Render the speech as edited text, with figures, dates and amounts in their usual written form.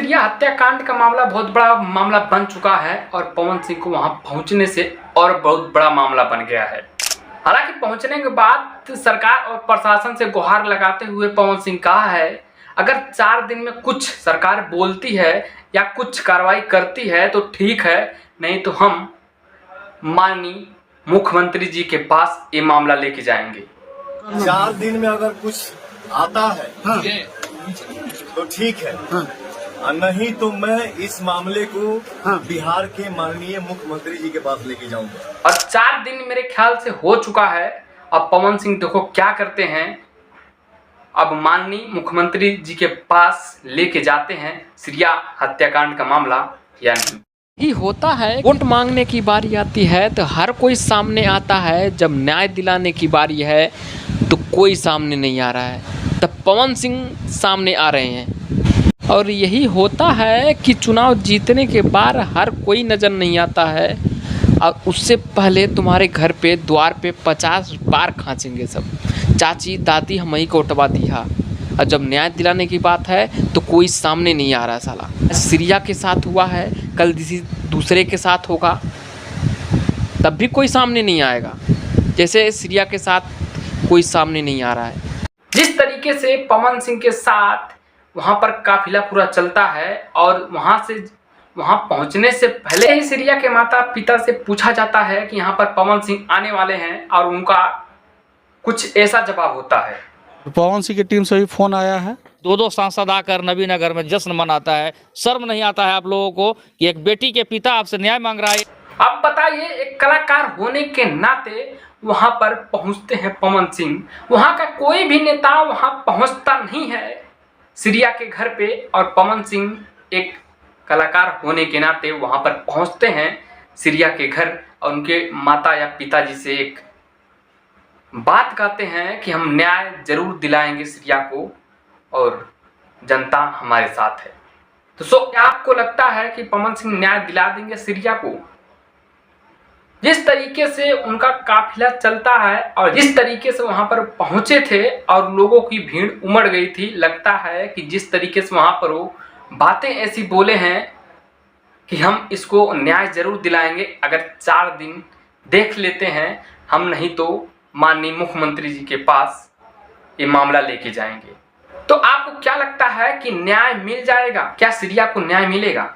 Syria हत्याकांड का मामला बहुत बड़ा मामला बन चुका है और पवन सिंह को वहां पहुंचने से और बहुत बड़ा मामला बन गया है। हालांकि पहुंचने के बाद सरकार और प्रशासन से गुहार लगाते हुए पवन सिंह कहा है, अगर 4 दिन में कुछ सरकार बोलती है या कुछ कार्रवाई करती है तो ठीक है, नहीं तो हम माननीय मुख्यमंत्री जी के पास ये मामला लेके जाएंगे। 4 दिन में अगर कुछ आता है तो ठीक है, और नहीं तो मैं इस मामले को बिहार के माननीय मुख्यमंत्री जी के पास लेके जाऊंगा। और 4 दिन मेरे ख्याल से हो चुका है। अब पवन सिंह देखो क्या करते हैं, अब माननीय मुख्यमंत्री जी के पास लेके जाते हैं सीरिया हत्याकांड का मामला या नहीं। ही होता है, वोट मांगने की बारी आती है तो हर कोई सामने आता है, जब न्याय दिलाने की बारी है तो कोई सामने नहीं आ रहा है। तब पवन सिंह सामने आ रहे हैं और यही होता है कि चुनाव जीतने के बाद हर कोई नज़र नहीं आता है और उससे पहले तुम्हारे घर पे द्वार पे 50 बार खांचेंगे सब, चाची दादी हम ही को उठवा दिया। और जब न्याय दिलाने की बात है तो कोई सामने नहीं आ रहा साला। सीरिया के साथ हुआ है, कल किसी दूसरे के साथ होगा, तब भी कोई सामने नहीं आएगा, जैसे सीरिया के साथ कोई सामने नहीं आ रहा है। जिस तरीके से पवन सिंह के साथ वहाँ पर काफिला पूरा चलता है और वहाँ पहुँचने से पहले ही सीरिया के माता पिता से पूछा जाता है कि यहाँ पर पवन सिंह आने वाले हैं और उनका कुछ ऐसा जवाब होता है। पवन सिंह की टीम से भी फोन आया है, 2 सांसद आकर नबीनगर में जश्न मनाता है। शर्म नहीं आता है आप लोगों को कि एक बेटी के पिता आपसे न्याय मांग रहा है। अब बताइए, एक कलाकार होने के नाते वहां पर पहुंचते हैं पवन सिंह, वहां का कोई भी नेता वहां पहुंचता नहीं है सीरिया के घर पे, और पवन सिंह एक कलाकार होने के नाते वहां पर पहुंचते हैं सीरिया के घर और उनके माता या पिताजी से एक बात कहते हैं कि हम न्याय जरूर दिलाएंगे सीरिया को और जनता हमारे साथ है। तो क्या आपको लगता है कि पवन सिंह न्याय दिला देंगे सीरिया को? जिस तरीके से उनका काफिला चलता है और जिस तरीके से वहां पर पहुंचे थे और लोगों की भीड़ उमड़ गई थी, लगता है कि जिस तरीके से वहां पर वो बातें ऐसी बोले हैं कि हम इसको न्याय जरूर दिलाएंगे, अगर 4 दिन देख लेते हैं हम, नहीं तो माननीय मुख्यमंत्री जी के पास ये मामला लेके जाएंगे। तो आपको क्या लगता है कि न्याय मिल जाएगा? क्या सीरिया को न्याय मिलेगा?